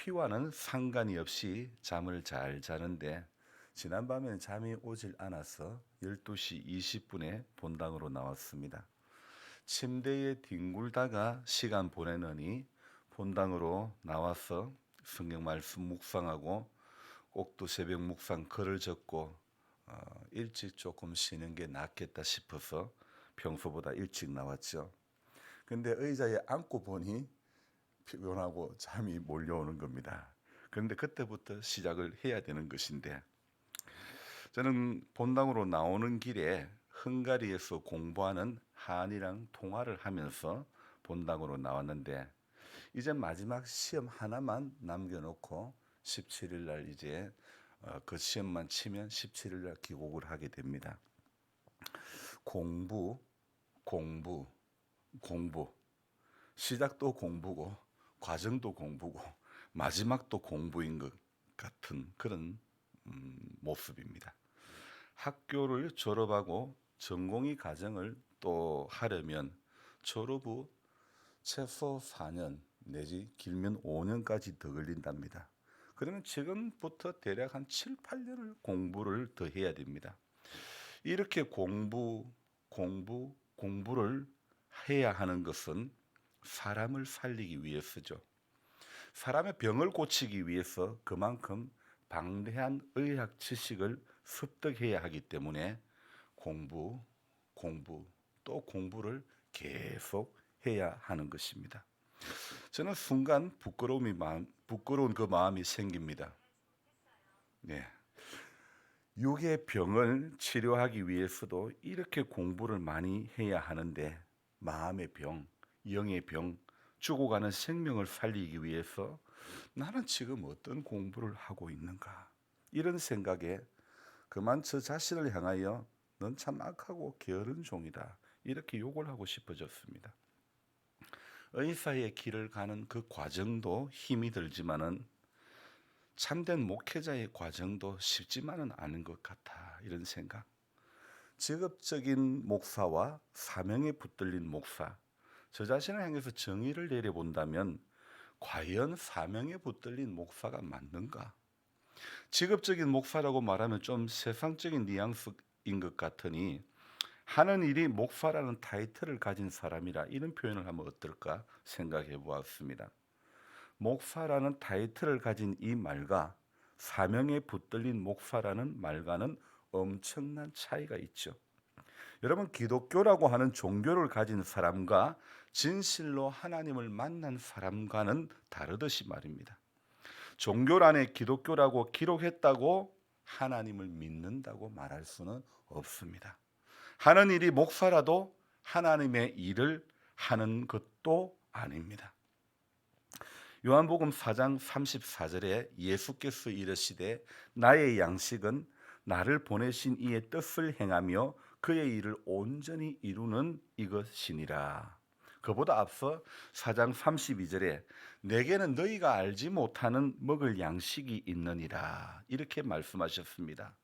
피와는 상관이 없이 잠을 잘 자는데 지난밤엔 잠이 오질 않아서 12시 20분에 본당으로 나왔습니다. 침대에 뒹굴다가 시간 보내느니 본당으로 나와서 성경 말씀 묵상하고 꼭두 새벽 묵상 글을 적고 일찍 조금 쉬는 게 낫겠다 싶어서 평소보다 일찍 나왔죠. 근데 의자에 앉고 보니 피곤하고 잠이 몰려오는 겁니다. 그런데 그때부터 시작을 해야 되는 것인데 저는 본당으로 나오는 길에 헝가리에서 공부하는 한이랑 통화를 하면서 본당으로 나왔는데 이제 마지막 시험 하나만 남겨놓고 17일 날 이제 그 시험만 치면 17일 날 귀국을 하게 됩니다. 공부, 공부, 공부. 시작도 공부고 과정도 공부고 마지막도 공부인 것 같은 그런 모습입니다. 학교를 졸업하고 전공의 과정을 또 하려면 졸업 후 최소 4년 내지 길면 5년까지 더 걸린답니다. 그러면 지금부터 대략 한 7, 8년을 공부를 더 해야 됩니다. 이렇게 공부를 해야 하는 것은 사람을 살리기 위해서죠. 사람의 병을 고치기 위해서 그만큼 방대한 의학 지식을 습득해야 하기 때문에 공부, 또 공부를 계속 해야 하는 것입니다. 저는 순간 부끄러운 그 마음이 생깁니다. 네. 육의 병을 치료하기 위해서도 이렇게 공부를 많이 해야 하는데 마음의 병, 영의 병, 죽어가는 생명을 살리기 위해서 나는 지금 어떤 공부를 하고 있는가? 이런 생각에 그만 저 자신을 향하여 넌 참 악하고 게으른 종이다. 이렇게 욕을 하고 싶어졌습니다. 의사의 길을 가는 그 과정도 힘이 들지만은 참된 목회자의 과정도 쉽지만은 않은 것 같아. 이런 생각. 직업적인 목사와 사명에 붙들린 목사. 저 자신을 향해서 정의를 내려본다면 과연 사명에 붙들린 목사가 맞는가? 직업적인 목사라고 말하면 좀 세상적인 뉘앙스인 것 같으니 하는 일이 목사라는 타이틀을 가진 사람이라 이런 표현을 하면 어떨까 생각해 보았습니다. 목사라는 타이틀을 가진 이 말과 사명에 붙들린 목사라는 말과는 엄청난 차이가 있죠. 여러분, 기독교라고 하는 종교를 가진 사람과 진실로 하나님을 만난 사람과는 다르듯이 말입니다. 종교란에 기독교라고 기록했다고 하나님을 믿는다고 말할 수는 없습니다. 하는 일이 목사라도 하나님의 일을 하는 것도 아닙니다. 요한복음 4장 34절에 예수께서 이르시되 나의 양식은 나를 보내신 이의 뜻을 행하며 그의 일을 온전히 이루는 이것이니라. 그보다 앞서 4장 32절에 내게는 너희가 알지 못하는 먹을 양식이 있느니라 이렇게 말씀하셨습니다.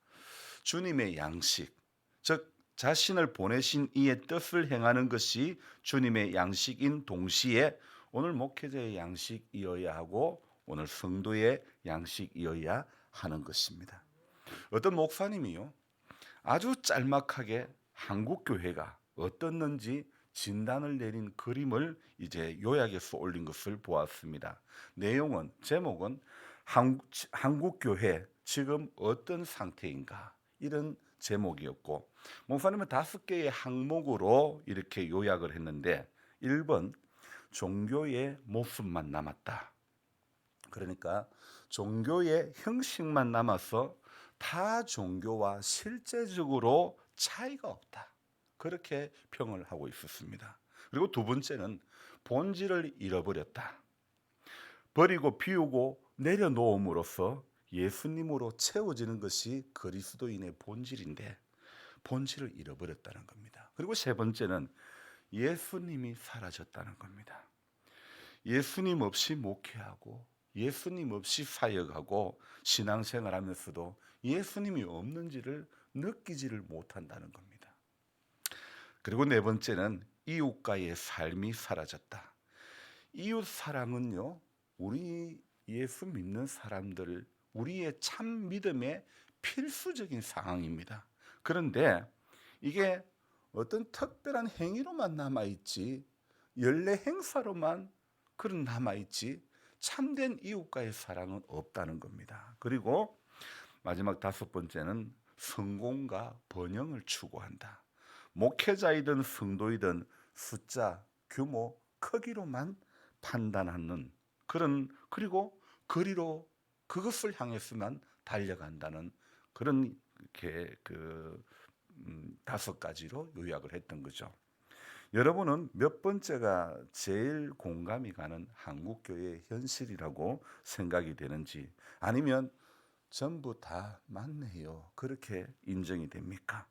주님의 양식, 즉 자신을 보내신 이의 뜻을 행하는 것이 주님의 양식인 동시에 오늘 목회자의 양식이어야 하고 오늘 성도의 양식이어야 하는 것입니다. 어떤 목사님이요, 아주 짤막하게 한국교회가 어떻는지 진단을 내린 그림을 이제 요약해서 올린 것을 보았습니다. 제목은 한국교회 지금 어떤 상태인가, 이런 제목이었고 목사님은 5개의 항목으로 이렇게 요약을 했는데 1번 종교의 모습만 남았다. 그러니까 종교의 형식만 남아서 타 종교와 실제적으로 차이가 없다. 그렇게 평을 하고 있었습니다. 그리고 두 번째는 본질을 잃어버렸다. 버리고 비우고 내려놓음으로써 예수님으로 채워지는 것이 그리스도인의 본질인데 본질을 잃어버렸다는 겁니다. 그리고 세 번째는 예수님이 사라졌다는 겁니다. 예수님 없이 목회하고 예수님 없이 사역하고 신앙생활하면서도 예수님이 없는지를 느끼지를 못한다는 겁니다. 그리고 네 번째는 이웃과의 삶이 사라졌다. 이웃 사랑은요, 우리 예수 믿는 사람들, 우리의 참 믿음의 필수적인 상황입니다. 그런데 이게 어떤 특별한 행위로만 남아있지, 연례 행사로만 그런 남아있지, 참된 이웃과의 사랑은 없다는 겁니다. 그리고 마지막 다섯 번째는 성공과 번영을 추구한다. 목회자이든 성도이든 숫자, 규모, 크기로만 판단하는 그리고 거리로 그것을 향해서만 달려간다는 그런 다섯 가지로 요약을 했던 거죠. 여러분은 몇 번째가 제일 공감이 가는 한국교회의 현실이라고 생각이 되는지, 아니면 전부 다 맞네요, 그렇게 인정이 됩니까?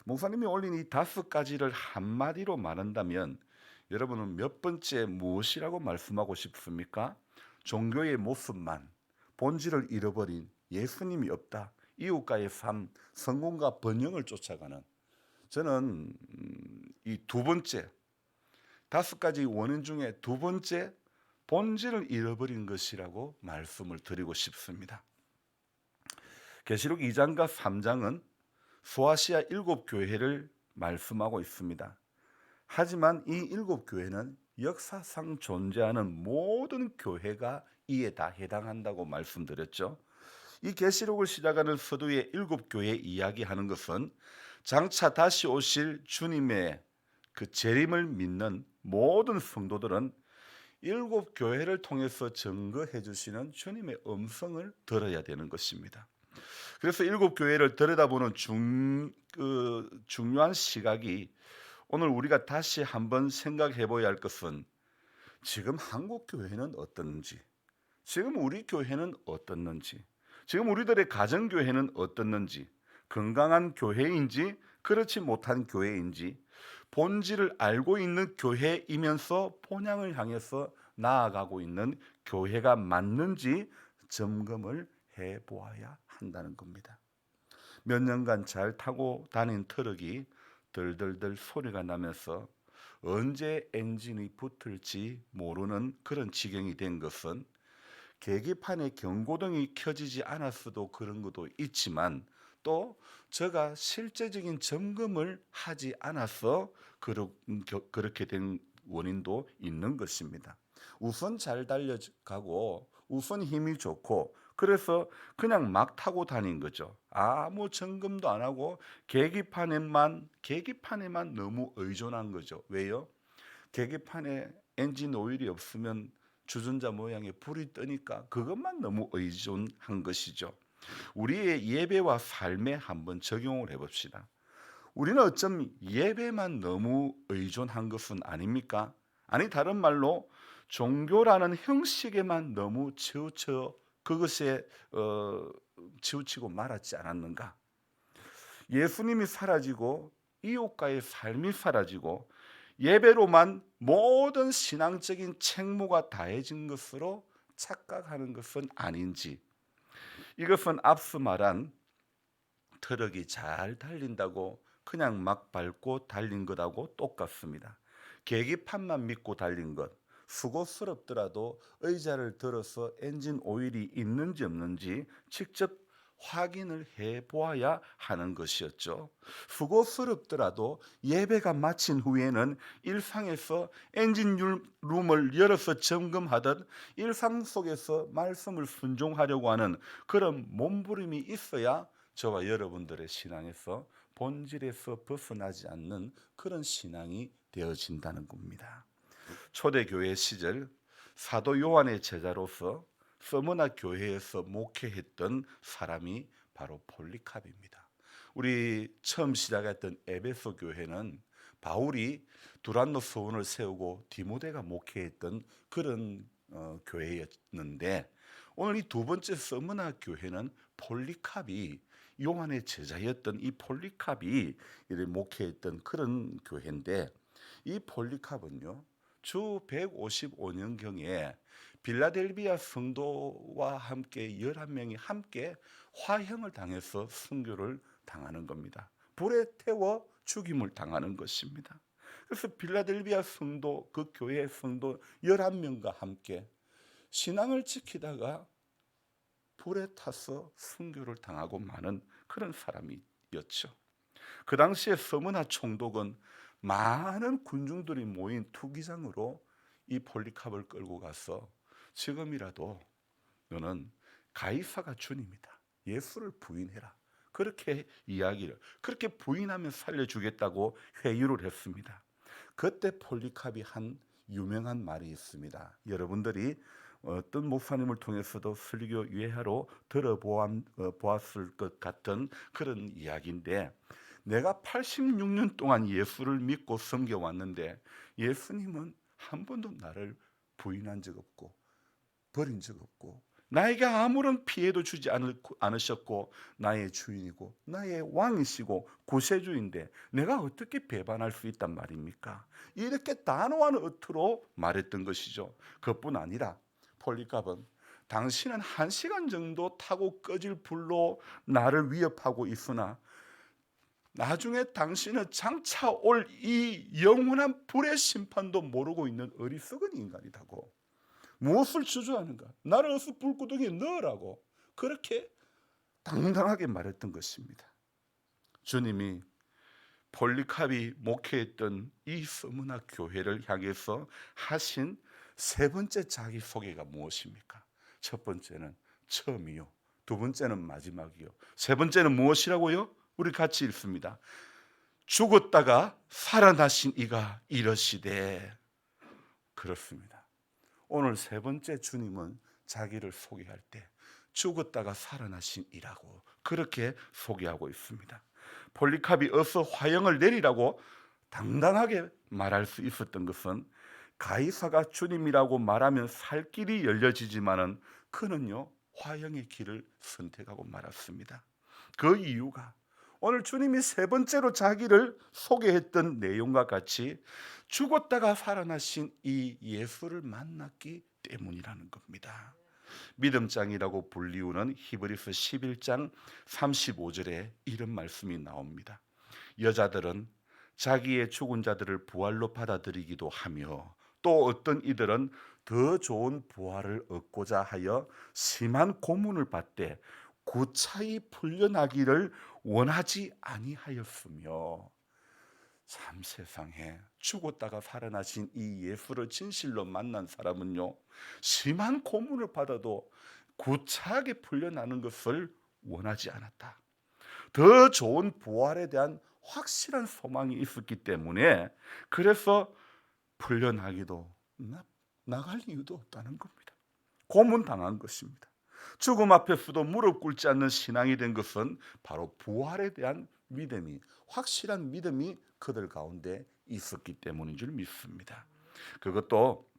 목사님이 올린 이 다섯 가지를 한마디로 말한다면 여러분은 몇 번째 무엇이라고 말씀하고 싶습니까? 종교의 모습만, 본질을 잃어버린, 예수님이 없다, 이웃과의 삶, 성공과 번영을 쫓아가는, 저는 이 두 번째, 다섯 가지 원인 중에 두 번째, 본질을 잃어버린 것이라고 말씀을 드리고 싶습니다. 계시록 2장과 3장은 소아시아 7교회를 말씀하고 있습니다. 하지만 이 7교회는 역사상 존재하는 모든 교회가 이에 다 해당한다고 말씀드렸죠. 이 계시록을 시작하는 서두의 7교회 이야기하는 것은 장차 다시 오실 주님의 그 재림을 믿는 모든 성도들은 7교회를 통해서 증거해 주시는 주님의 음성을 들어야 되는 것입니다. 그래서 7교회를 들여다보는 중요한 시각이, 오늘 우리가 다시 한번 생각해 보아야 할 것은 지금 한국 교회는 어떻는지, 지금 우리 교회는 어떻는지, 지금 우리들의 가정교회는 어떻는지, 건강한 교회인지 그렇지 못한 교회인지, 본질을 알고 있는 교회이면서 본향을 향해서 나아가고 있는 교회가 맞는지 점검을 해보아야 한다는 겁니다. 몇 년간 잘 타고 다닌 트럭이 덜덜덜 소리가 나면서 언제 엔진이 붙을지 모르는 그런 지경이 된 것은 계기판에 경고등이 켜지지 않았어도 그런 것도 있지만, 또 제가 실제적인 점검을 하지 않아서 그렇게 된 원인도 있는 것입니다. 우선 잘 달려가고 우선 힘이 좋고 그래서 그냥 막 타고 다닌 거죠. 아무 점검도 안 하고 계기판에만 너무 의존한 거죠. 왜요? 계기판에 엔진 오일이 없으면 주전자 모양의 불이 뜨니까 그것만 너무 의존한 것이죠. 우리의 예배와 삶에 한번 적용을 해봅시다. 우리는 어쩜 예배만 너무 의존한 것은 아닙니까? 아니, 다른 말로 종교라는 형식에만 너무 그것에 치우치고 말았지 않았는가? 예수님이 사라지고 이웃과의 삶이 사라지고 예배로만 모든 신앙적인 책무가 다해진 것으로 착각하는 것은 아닌지, 이것은 앞서 말한 트럭이 잘 달린다고 그냥 막 밟고 달린 것하고 똑같습니다. 계기판만 믿고 달린 것, 수고스럽더라도 의자를 들어서 엔진 오일이 있는지 없는지 직접 확인을 해보아야 하는 것이었죠. 수고스럽더라도 예배가 마친 후에는 일상에서 엔진 룸을 열어서 점검하듯 일상 속에서 말씀을 순종하려고 하는 그런 몸부림이 있어야 저와 여러분들의 신앙에서 본질에서 벗어나지 않는 그런 신앙이 되어진다는 겁니다. 초대교회 시절 사도 요한의 제자로서 서머나 교회에서 목회했던 사람이 바로 폴리캅입니다. 우리 처음 시작했던 에베소 교회는 바울이 두란노 서원을 세우고 디모데가 목회했던 그런 교회였는데, 오늘 이 두 번째 서머나 교회는 폴리캅이, 요한의 제자였던 이 폴리캅이 목회했던 그런 교회인데, 이 폴리캅은요 주 155년경에 빌라델비아 성도와 함께 11명이 함께 화형을 당해서 순교를 당하는 겁니다. 불에 태워 죽임을 당하는 것입니다. 그래서 빌라델비아 성도, 그 교회의 성도 11명과 함께 신앙을 지키다가 불에 타서 순교를 당하고 마는 그런 사람이었죠. 그 당시에 서문화 총독은 많은 군중들이 모인 투기장으로 이 폴리캅을 끌고 가서 지금이라도 너는 가이사가 주님이다, 예수를 부인해라, 그렇게 이야기를, 그렇게 부인하면 살려주겠다고 회유를 했습니다. 그때 폴리캅이 한 유명한 말이 있습니다. 여러분들이 어떤 목사님을 통해서도 설교 유해하로 들어보았을 것 같은 그런 이야기인데, 내가 86년 동안 예수를 믿고 섬겨왔는데 예수님은 한 번도 나를 부인한 적 없고 버린 적 없고 나에게 아무런 피해도 주지 않으셨고 나의 주인이고 나의 왕이시고 구세주인데 내가 어떻게 배반할 수 있단 말입니까? 이렇게 단호한 어투로 말했던 것이죠. 그뿐 아니라 폴리캅은 당신은 1시간 정도 타고 꺼질 불로 나를 위협하고 있으나 나중에 당신은 장차 올 이 영원한 불의 심판도 모르고 있는 어리석은 인간이라고. 무엇을 주저하는가? 나를 어서 불구덩이에 넣으라고 그렇게 당당하게 말했던 것입니다. 주님이 폴리캅이 목회했던 이 서문화 교회를 향해서 하신 세 번째 자기소개가 무엇입니까? 첫 번째는 처음이요, 두 번째는 마지막이요, 세 번째는 무엇이라고요? 우리 같이 읽습니다. 죽었다가 살아나신 이가 이러시되. 그렇습니다. 오늘 세 번째 주님은 자기를 소개할 때 죽었다가 살아나신 이라고 그렇게 소개하고 있습니다. 폴리캅이 어서 화형을 내리라고 당당하게 말할 수 있었던 것은 가이사가 주님이라고 말하면 살 길이 열려지지만은 그는요 화형의 길을 선택하고 말았습니다. 그 이유가 오늘 주님이 세 번째로 자기를 소개했던 내용과 같이 죽었다가 살아나신 이 예수를 만났기 때문이라는 겁니다. 믿음장이라고 불리우는 히브리서 11장 35절에 이런 말씀이 나옵니다. 여자들은 자기의 죽은 자들을 부활로 받아들이기도 하며 또 어떤 이들은 더 좋은 부활을 얻고자 하여 심한 고문을 받되 구차히 풀려나기를 원하지 아니하였으며. 참 세상에 죽었다가 살아나신 이 예수를 진실로 만난 사람은요 심한 고문을 받아도 구차하게 풀려나는 것을 원하지 않았다. 더 좋은 부활에 대한 확실한 소망이 있었기 때문에 그래서 풀려나기도 나갈 이유도 없다는 겁니다. 고문당한 것입니다. 죽음 앞에서도 무릎 꿇지 않는 신앙이 된 것은 바로 부활에 대한 믿음이, 확실한 믿음이 그들 가운데 있었기 때문인 줄 믿습니다. 그것도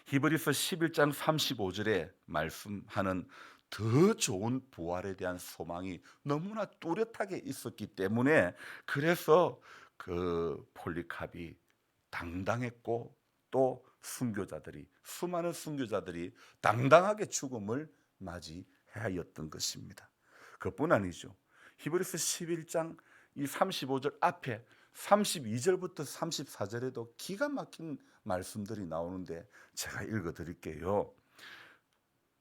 히브리서 11장 35절에 말씀하는 더 좋은 부활에 대한 소망이 너무나 뚜렷하게 있었기 때문에 그래서 그 폴리캅이 당당했고 또 순교자들이, 수많은 순교자들이 당당하게 죽음을 맞이하였던 것입니다. 그뿐 아니죠. 히브리서 11장 이 35절 앞에 32절부터 34절에도 기가 막힌 말씀들이 나오는데 제가 읽어 드릴게요.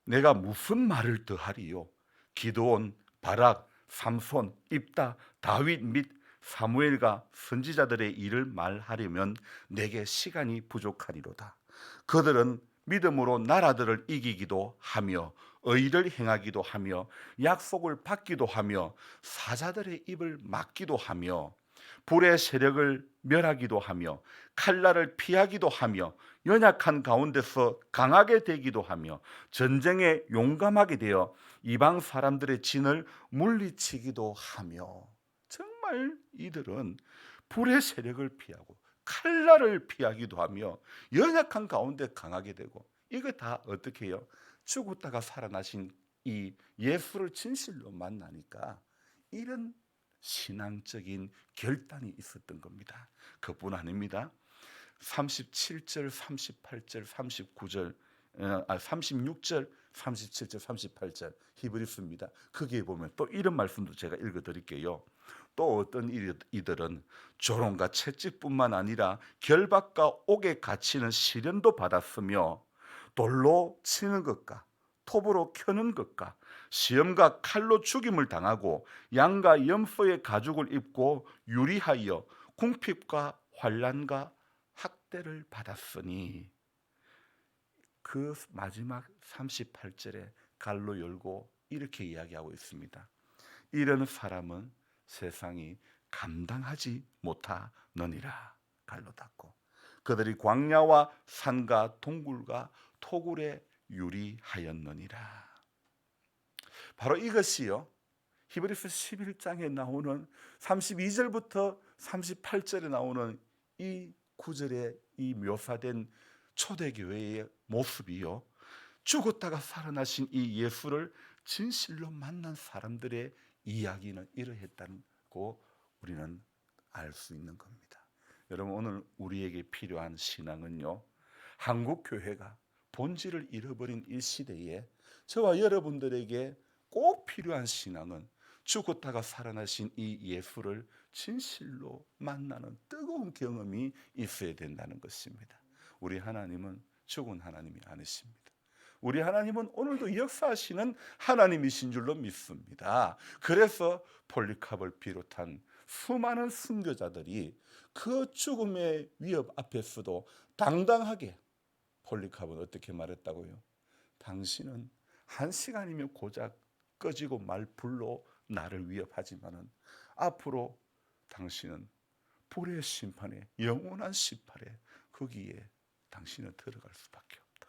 내가 무슨 말을 더하리요? 기드온, 바락, 삼손, 입다, 다윗 및 사무엘과 선지자들의 일을 말하려면 내게 시간이 부족하리로다. 그들은 믿음으로 나라들을 이기기도 하며 의를 행하기도 하며 약속을 받기도 하며 사자들의 입을 막기도 하며 불의 세력을 멸하기도 하며 칼날을 피하기도 하며 연약한 가운데서 강하게 되기도 하며 전쟁에 용감하게 되어 이방 사람들의 진을 물리치기도 하며. 정말 이들은 불의 세력을 피하고 칼날을 피하기도 하며 연약한 가운데 강하게 되고, 이거 다 어떻게 해요? 죽었다가 살아나신 이 예수를 진실로 만나니까 이런 신앙적인 결단이 있었던 겁니다. 그뿐 아닙니다. 37절, 38절, 39절, 36절, 37절, 38절 히브리서입니다. 거기에 보면 또 이런 말씀도 제가 읽어드릴게요. 또 어떤 이들은 조롱과 채찍뿐만 아니라 결박과 옥에 갇히는 시련도 받았으며 돌로 치는 것과 톱으로 켜는 것과 시험과 칼로 죽임을 당하고 양과 염소의 가죽을 입고 유리하여 궁핍과 환난과 학대를 받았으니, 그 마지막 38절에 갈로 열고 이렇게 이야기하고 있습니다. 이런 사람은 세상이 감당하지 못하느니라. 갈로 닫고 그들이 광야와 산과 동굴과 토굴에 유리하였느니라. 바로 이것이요, 히브리서 11장에 나오는 32절부터 38절에 나오는 이 구절에 이 묘사된 초대교회의 모습이요, 죽었다가 살아나신 이 예수를 진실로 만난 사람들의 이야기는 이러했다고 우리는 알 수 있는 겁니다. 여러분, 오늘 우리에게 필요한 신앙은요, 한국 교회가 본질을 잃어버린 이 시대에 저와 여러분들에게 꼭 필요한 신앙은 죽었다가 살아나신 이 예수를 진실로 만나는 뜨거운 경험이 있어야 된다는 것입니다. 우리 하나님은 죽은 하나님이 아니십니다. 우리 하나님은 오늘도 역사하시는 하나님이신 줄로 믿습니다. 그래서 폴리캅을 비롯한 수많은 순교자들이 그 죽음의 위협 앞에서도 당당하게, 폴리캅은 어떻게 말했다고요? 당신은 1시간이면 고작 꺼지고 말 불로 나를 위협하지만은 앞으로 당신은 불의 심판에, 영원한 심판에 거기에 당신은 들어갈 수밖에 없다.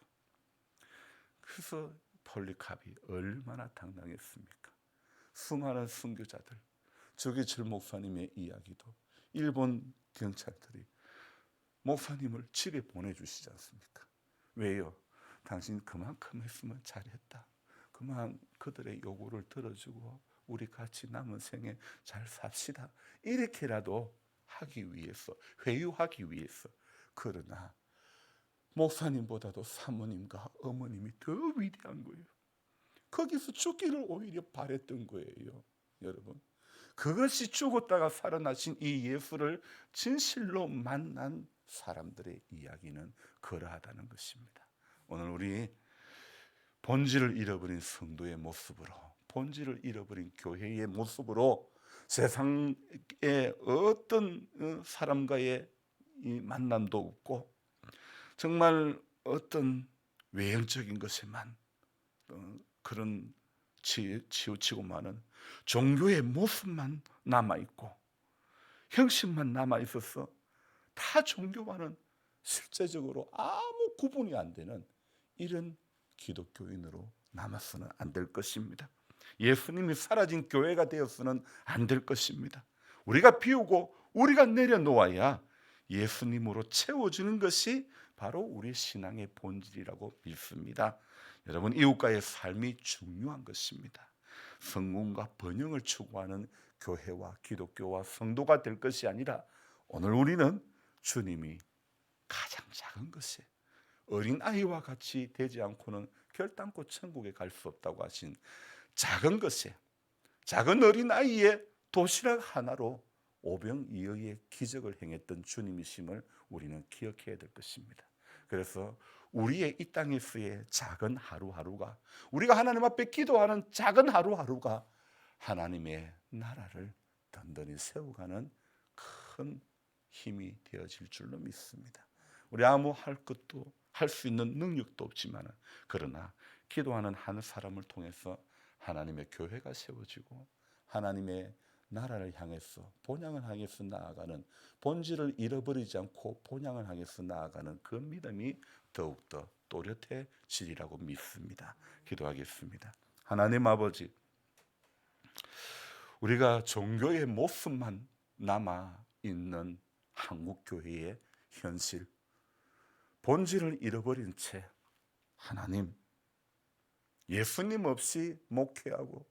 그래서 폴리캅이 얼마나 당당했습니까? 수많은 순교자들, 조기철 목사님의 이야기도 일본 경찰들이 목사님을 집에 보내주시지 않습니까? 왜요? 당신 그만큼 했으면 잘했다. 그만 그들의 요구를 들어주고 우리 같이 남은 생에 잘 삽시다. 이렇게라도 하기 위해서, 회유하기 위해서. 그러나 목사님보다도 사모님과 어머님이 더 위대한 거예요. 거기서 죽기를 오히려 바랬던 거예요. 여러분, 그것이 죽었다가 살아나신 이 예수를 진실로 만난 사람들의 이야기는 그러하다는 것입니다. 오늘 우리 본질을 잃어버린 성도의 모습으로, 본질을 잃어버린 교회의 모습으로 세상의 어떤 사람과의 이 만남도 없고 정말 어떤 외형적인 것에만 그런 치우치고 많은 종교의 모습만 남아있고 형식만 남아있어서 타 종교와는 실제적으로 아무 구분이 안 되는 이런 기독교인으로 남아서는 안 될 것입니다. 예수님이 사라진 교회가 되어서는 안 될 것입니다. 우리가 비우고 우리가 내려놓아야 예수님으로 채워지는 것이 바로 우리 신앙의 본질이라고 믿습니다. 여러분, 이웃과의 삶이 중요한 것입니다. 성공과 번영을 추구하는 교회와 기독교와 성도가 될 것이 아니라 오늘 우리는 주님이 가장 작은 것에, 어린아이와 같이 되지 않고는 결단코 천국에 갈 수 없다고 하신 작은 것에, 작은 어린아이의 도시락 하나로 오병이어의 기적을 행했던 주님이심을 우리는 기억해야 될 것입니다. 그래서 우리의 이 땅에서의 작은 하루하루가, 우리가 하나님 앞에 기도하는 작은 하루하루가 하나님의 나라를 든든히 세워가는 큰 힘이 되어질 줄로 믿습니다. 우리 아무 할 것도, 할 수 있는 능력도 없지만, 그러나 기도하는 한 사람을 통해서 하나님의 교회가 세워지고 하나님의 나라를 향해서, 본향을 향해서 나아가는, 본질을 잃어버리지 않고 본향을 향해서 나아가는 그 믿음이 더욱더 또렷해지리라고 믿습니다. 기도하겠습니다. 하나님 아버지, 우리가 종교의 모습만 남아있는 한국교회의 현실, 본질을 잃어버린 채 하나님, 예수님 없이 목회하고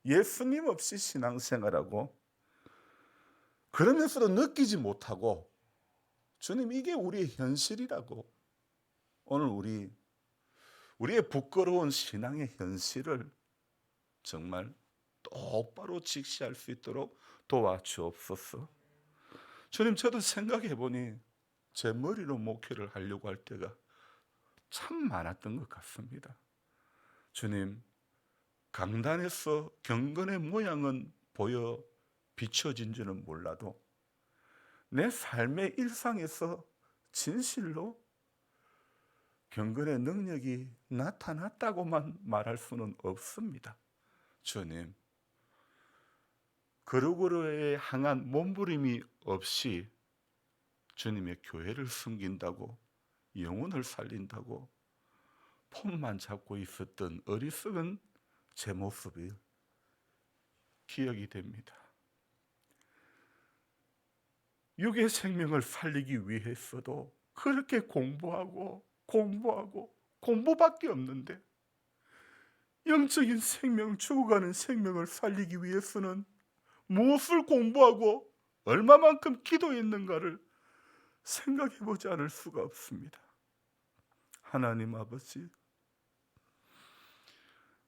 예수님 없이 신앙생활하고 그러면서도 느끼지 못하고 주님, 이게 우리의 현실이라고 오늘 우리의 부끄러운 신앙의 현실을 정말 똑바로 직시할 수 있도록 도와주옵소서. 주님, 저도 생각해 보니 제 머리로 목회를 하려고 할 때가 참 많았던 것 같습니다. 주님, 강단에서 경건의 모양은 보여 비춰진지는 몰라도 내 삶의 일상에서 진실로 경건의 능력이 나타났다고만 말할 수는 없습니다. 주님, 그러고로에 향한 몸부림이 없이 주님의 교회를 숨긴다고, 영혼을 살린다고 폰만 잡고 있었던 어리석은 제 모습이 기억이 됩니다. 육의 생명을 살리기 위해서도 그렇게 공부밖에 없는데, 영적인 생명, 죽어가는 생명을 살리기 위해서는 무엇을 공부하고 얼마만큼 기도했는가를 생각해보지 않을 수가 없습니다. 하나님 아버지,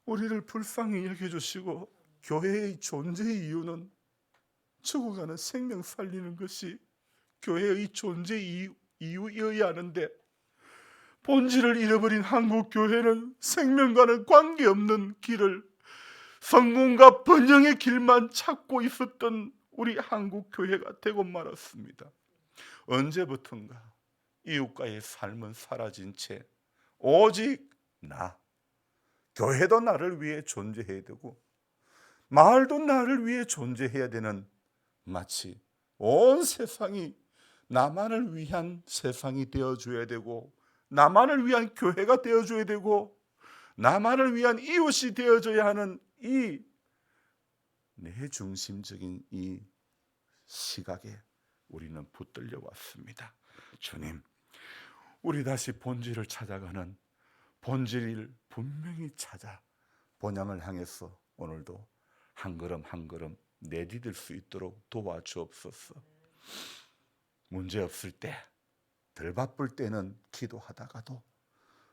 우리를 불쌍히 여겨주시고 교회의 존재의 이유는 죽어가는 생명 살리는 것이 교회의 존재 이유여야 하는데, 본질을 잃어버린 한국 교회는 생명과는 관계없는 길을, 성공과 번영의 길만 찾고 있었던 우리 한국 교회가 되고 말았습니다. 언제부턴가 이웃과의 삶은 사라진 채 오직 교회도 나를 위해 존재해야 되고 마을도 나를 위해 존재해야 되는, 마치 온 세상이 나만을 위한 세상이 되어줘야 되고, 나만을 위한 교회가 되어줘야 되고, 나만을 위한 이웃이 되어줘야 하는 이 내중심적인 이 시각에 우리는 붙들려 왔습니다. 주님, 우리 다시 본질을 찾아가는, 본질을 분명히 찾아 본향을 향해서 오늘도 한 걸음 한 걸음 내디딜 수 있도록 도와주옵소서. 문제 없을 때, 덜 바쁠 때는 기도하다가도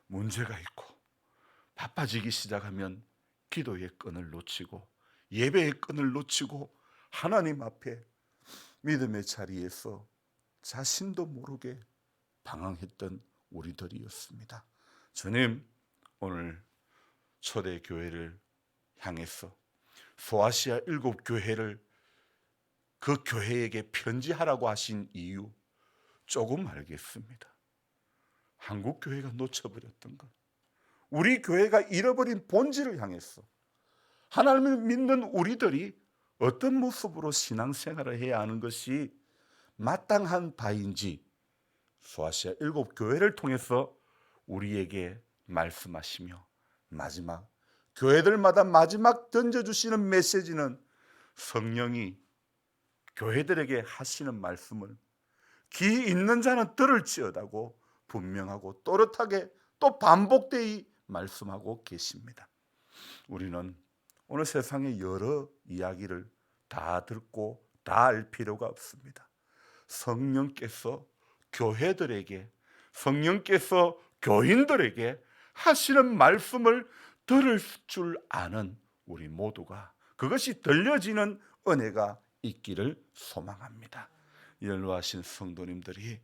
문제가 있고 바빠지기 시작하면 기도의 끈을 놓치고 예배의 끈을 놓치고 하나님 앞에 믿음의 자리에서 자신도 모르게 방황했던 우리들이었습니다. 주님, 오늘 초대교회를 향해서 소아시아 7교회를 그 교회에게 편지하라고 하신 이유 조금 알겠습니다. 한국 교회가 놓쳐버렸던 것, 우리 교회가 잃어버린 본질을 향해서 하나님을 믿는 우리들이 어떤 모습으로 신앙생활을 해야 하는 것이 마땅한 바인지 소아시아 7교회를 통해서 우리에게 말씀하시며, 마지막 교회들마다 마지막 던져주시는 메시지는 성령이 교회들에게 하시는 말씀을 귀 있는 자는 들을지어다고 분명하고 또렷하게 또 반복되이 말씀하고 계십니다. 우리는 오늘 세상의 여러 이야기를 다 듣고 다 알 필요가 없습니다. 성령께서 교회들에게, 성령께서 교인들에게 하시는 말씀을 들을 줄 아는 우리 모두가, 그것이 들려지는 은혜가 있기를 소망합니다. 연로하신 성도님들이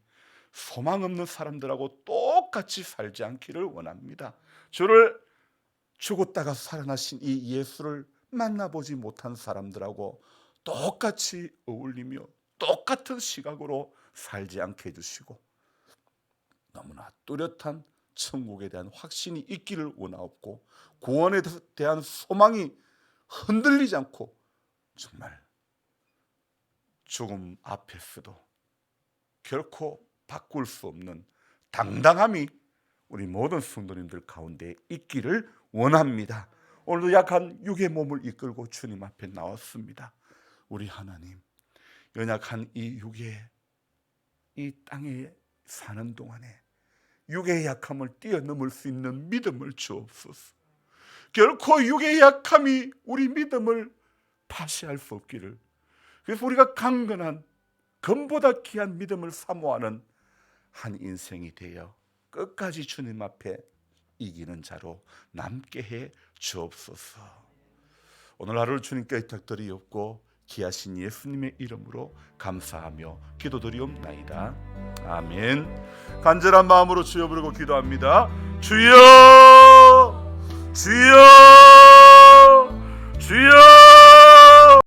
소망 없는 사람들하고 똑같이 살지 않기를 원합니다. 주를 죽었다가 살아나신 이 예수를 만나보지 못한 사람들하고 똑같이 어울리며 똑같은 시각으로 살지 않게 해주시고, 너무나 뚜렷한 천국에 대한 확신이 있기를 원하옵고, 구원에 대한 소망이 흔들리지 않고 정말 죽음 앞에서도 결코 바꿀 수 없는 당당함이 우리 모든 성도님들 가운데 있기를 원합니다. 오늘도 약한 육의 몸을 이끌고 주님 앞에 나왔습니다. 우리 하나님, 연약한 이 육의, 이 땅에 사는 동안에 육의 약함을 뛰어넘을 수 있는 믿음을 주옵소서. 결코 육의 약함이 우리 믿음을 파시할 수 없기를, 그래서 우리가 강건한 금보다 귀한 믿음을 사모하는 한 인생이 되어 끝까지 주님 앞에 이기는 자로 남게 해 주옵소서. 오늘 하루를 주님께 의탁드리옵고 귀하신 예수님의 이름으로 감사하며 기도드리옵나이다. 아멘. 간절한 마음으로 주여 부르고 기도합니다. 주여, 주여.